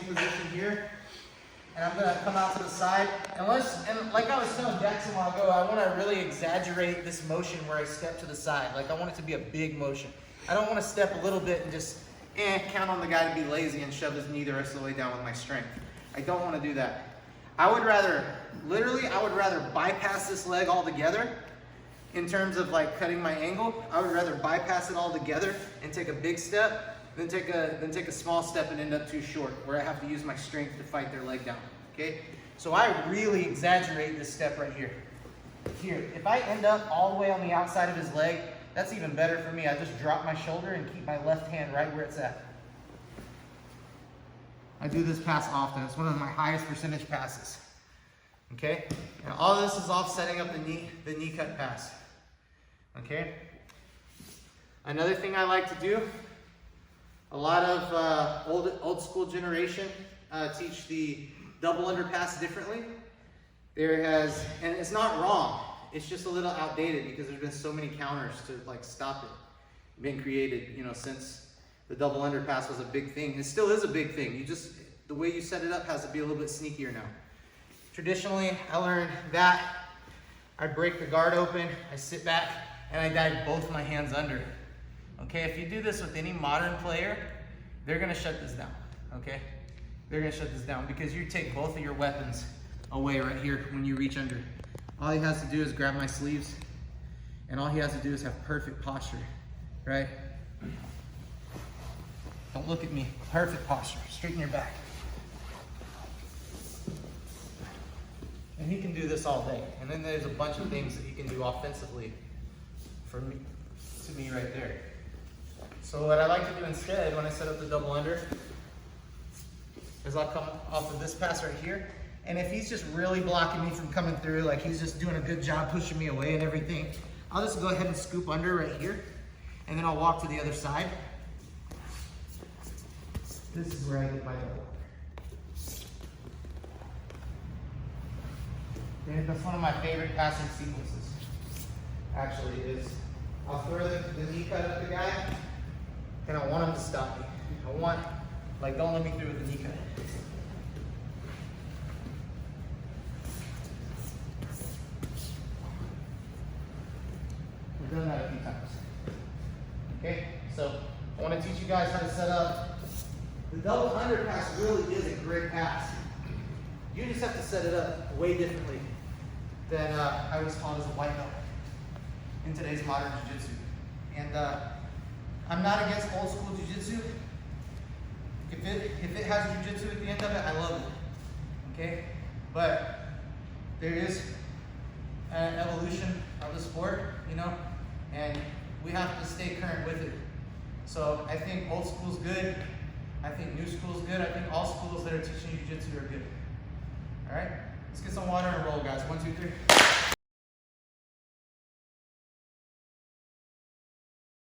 position here. And I'm gonna come out to the side. And like I was telling Jackson a while ago, I wanna really exaggerate this motion where I step to the side. Like I want it to be a big motion. I don't wanna step a little bit and just count on the guy to be lazy and shove his knee the rest of the way down with my strength. I don't wanna do that. I would rather bypass this leg altogether in terms of like cutting my angle. I would rather bypass it altogether and take a big step than take a small step and end up too short where I have to use my strength to fight their leg down, okay? So I really exaggerate this step right here. Here, if I end up all the way on the outside of his leg, that's even better for me. I just drop my shoulder and keep my left hand right where it's at. I do this pass often. It's one of my highest percentage passes, okay? And all this is off setting up the knee cut pass, okay? Another thing I like to do, a lot of old school generation teach the double under pass differently. And it's not wrong, it's just a little outdated because there's been so many counters to like stop it being created, you know, since the double under pass was a big thing. It still is a big thing. The way you set it up has to be a little bit sneakier now. Traditionally, I learned that I break the guard open, I sit back, and I dive both my hands under. Okay, if you do this with any modern player, they're gonna shut this down, okay? They're gonna shut this down because you take both of your weapons away right here when you reach under. All he has to do is grab my sleeves, and all he has to do is have perfect posture, right? Don't look at me, perfect posture, straighten your back. And he can do this all day. And then there's a bunch of things that he can do offensively to me right there. So what I like to do instead when I set up the double under is I'll come off of this pass right here. And if he's just really blocking me from coming through, like he's just doing a good job pushing me away and everything, I'll just go ahead and scoop under right here. And then I'll walk to the other side. This is where I get my double under. And that's one of my favorite passing sequences, actually, is I'll throw the knee cut at the guy, and I want him to stop me. Don't let me through with the knee cut. We've done that a few times. Okay, so I want to teach you guys how to set up. The double under pass really is a great pass. You just have to set it up way differently than I was taught as a white belt in today's modern jiu-jitsu. And I'm not against old school jiu-jitsu. If it has jiu-jitsu at the end of it, I love it. Okay? But there is an evolution of the sport, you know, and we have to stay current with it. So I think old school's good. I think new school's good. I think all schools that are teaching jiu-jitsu are good. All right? Let's get some water and roll, guys. 1, 2, 3.